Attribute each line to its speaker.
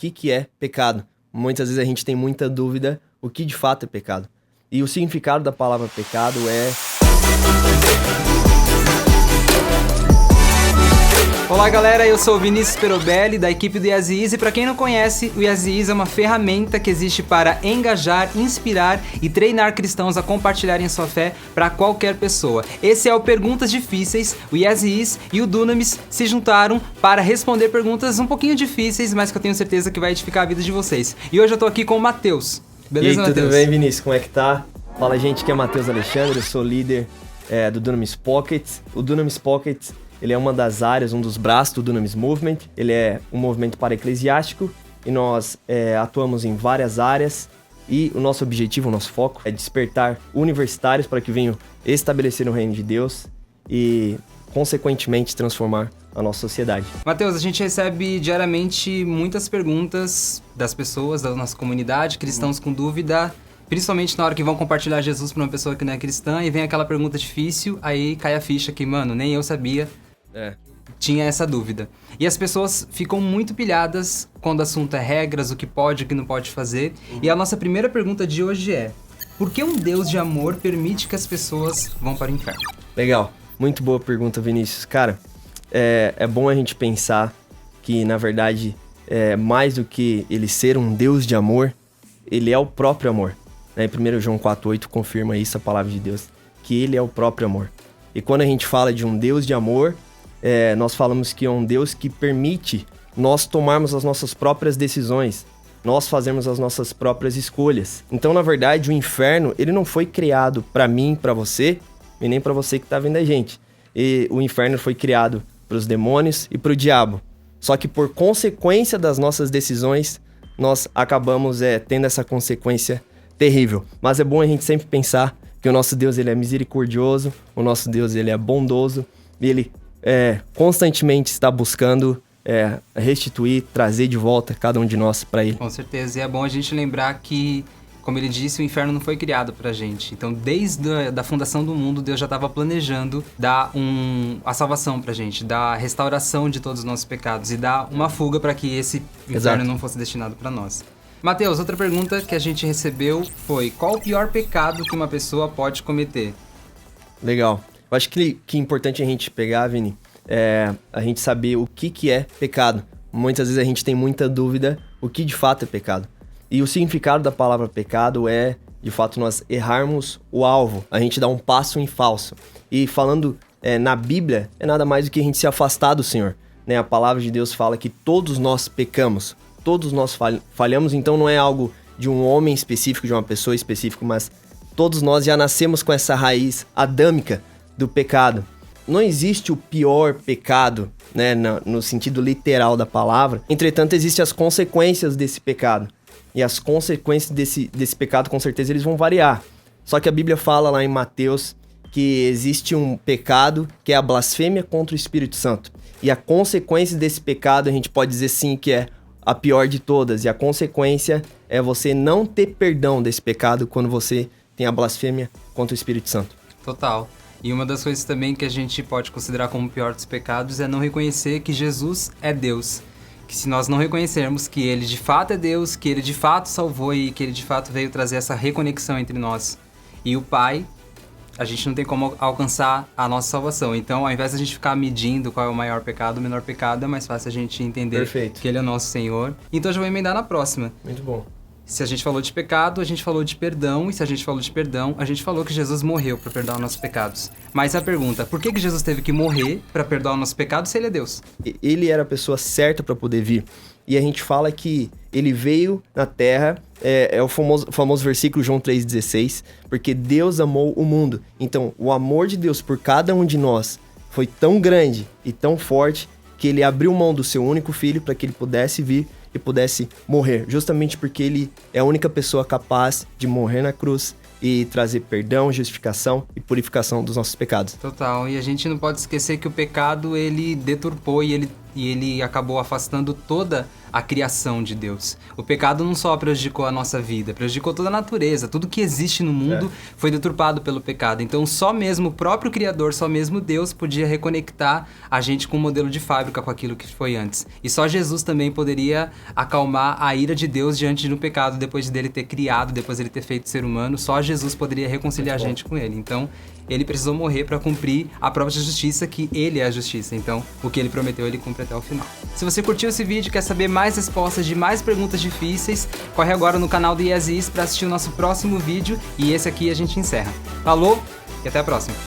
Speaker 1: que é pecado. Muitas vezes a gente tem muita dúvida o que de fato é pecado. E o significado da palavra pecado é...
Speaker 2: Olá galera, eu sou o Vinícius Perobelli da equipe do Yaziz e para quem não conhece, o Yaziz é uma ferramenta que existe para engajar, inspirar e treinar cristãos a compartilharem sua fé para qualquer pessoa. Esse é o Perguntas Difíceis, o Yaziz e o Dunamis se juntaram para responder perguntas um pouquinho difíceis, mas que eu tenho certeza que vai edificar a vida de vocês. E hoje eu tô aqui com o Matheus. Beleza, Matheus?
Speaker 1: Tudo bem, Vinícius? Como é que tá? Fala, gente, que é Matheus Alexandre, eu sou líder do Dunamis Pocket. O Dunamis Pocket, ele é uma das áreas, um dos braços do Dunamis Movement. Ele é um movimento para-eclesiástico e nós atuamos em várias áreas. E o nosso objetivo, o nosso foco é despertar universitários para que venham estabelecer o reino de Deus e, consequentemente, transformar a nossa sociedade.
Speaker 2: Matheus, a gente recebe diariamente muitas perguntas das pessoas da nossa comunidade, cristãos com dúvida, principalmente na hora que vão compartilhar Jesus para uma pessoa que não é cristã e vem aquela pergunta difícil, aí cai a ficha que, mano, nem eu sabia. Tinha essa dúvida. E as pessoas ficam muito pilhadas quando o assunto é regras, o que pode e o que não pode fazer. E a nossa primeira pergunta de hoje é: por que um Deus de amor permite que as pessoas vão para o inferno?
Speaker 1: Legal, muito boa pergunta, Vinícius. Cara, é bom a gente pensar que, na verdade, mais do que ele ser um Deus de amor, ele é o próprio amor. Em 1 João 4,8 confirma isso, a palavra de Deus, que ele é o próprio amor. E quando a gente fala de um Deus de amor, nós falamos que é um Deus que permite nós tomarmos as nossas próprias decisões, nós fazermos as nossas próprias escolhas. Então, na verdade, o inferno, ele não foi criado para mim, para você, e nem para você que está vendo a gente. E o inferno foi criado para os demônios e para o diabo. Só que por consequência das nossas decisões, nós acabamos tendo essa consequência terrível. Mas é bom a gente sempre pensar que o nosso Deus, ele é misericordioso, o nosso Deus, ele é bondoso, e ele constantemente está buscando restituir, trazer de volta cada um de nós para ele.
Speaker 2: Com certeza, e é bom a gente lembrar que, como ele disse, o inferno não foi criado pra gente. Então, desde a fundação do mundo, Deus já estava planejando dar a salvação pra gente, dar a restauração de todos os nossos pecados e dar uma fuga para que esse inferno não fosse destinado para nós. Matheus, outra pergunta que a gente recebeu foi: qual o pior pecado que uma pessoa pode cometer?
Speaker 1: Legal. Eu acho que é importante a gente pegar, Vini, a gente saber o que é pecado. Muitas vezes a gente tem muita dúvida o que de fato é pecado. E o significado da palavra pecado é, de fato, nós errarmos o alvo. A gente dá um passo em falso. E falando na Bíblia, é nada mais do que a gente se afastar do Senhor. Né? A palavra de Deus fala que todos nós pecamos. Todos nós falhamos, então não é algo de um homem específico, de uma pessoa específica, mas todos nós já nascemos com essa raiz adâmica do pecado. Não existe o pior pecado, né, no sentido literal da palavra. Entretanto, existem as consequências desse pecado. E as consequências desse pecado, com certeza, eles vão variar. Só que a Bíblia fala lá em Mateus que existe um pecado que é a blasfêmia contra o Espírito Santo. E a consequência desse pecado, a gente pode dizer sim que é a pior de todas. E a consequência é você não ter perdão desse pecado quando você tem a blasfêmia contra o Espírito Santo.
Speaker 2: Total. E uma das coisas também que a gente pode considerar como o pior dos pecados é não reconhecer que Jesus é Deus. Que se nós não reconhecermos que Ele de fato é Deus, que Ele de fato salvou e que Ele de fato veio trazer essa reconexão entre nós e o Pai, a gente não tem como alcançar a nossa salvação. Então, ao invés de a gente ficar medindo qual é o maior pecado, o menor pecado, é mais fácil a gente entender que Ele é o nosso Senhor. Então, eu já vou emendar na próxima.
Speaker 1: Muito bom.
Speaker 2: Se a gente falou de pecado, a gente falou de perdão. E se a gente falou de perdão, a gente falou que Jesus morreu para perdoar nossos pecados. Mas a pergunta, por que Jesus teve que morrer para perdoar nossos pecados se Ele é Deus?
Speaker 1: Ele era a pessoa certa para poder vir. E a gente fala que Ele veio na Terra, é o famoso versículo João 3,16, porque Deus amou o mundo. Então, o amor de Deus por cada um de nós foi tão grande e tão forte que Ele abriu mão do seu único filho para que Ele pudesse vir e pudesse morrer, justamente porque Ele é a única pessoa capaz de morrer na cruz e trazer perdão, justificação e purificação dos nossos pecados.
Speaker 2: Total, e a gente não pode esquecer que o pecado, ele deturpou e e ele acabou afastando toda a criação de Deus. O pecado não só prejudicou a nossa vida, prejudicou toda a natureza, tudo que existe no mundo foi deturpado pelo pecado. Então só mesmo o próprio Criador, só mesmo Deus podia reconectar a gente com o modelo de fábrica, com aquilo que foi antes. E só Jesus também poderia acalmar a ira de Deus diante do pecado, depois dele ter criado, depois dele ter feito ser humano, só Jesus poderia reconciliar a gente com ele. Então ele precisou morrer para cumprir a própria justiça, que ele é a justiça. Então, o que ele prometeu, ele cumpre até o final. Se você curtiu esse vídeo, quer saber mais respostas de mais perguntas difíceis, corre agora no canal do IESIS para assistir o nosso próximo vídeo, e esse aqui a gente encerra. Falou e até a próxima!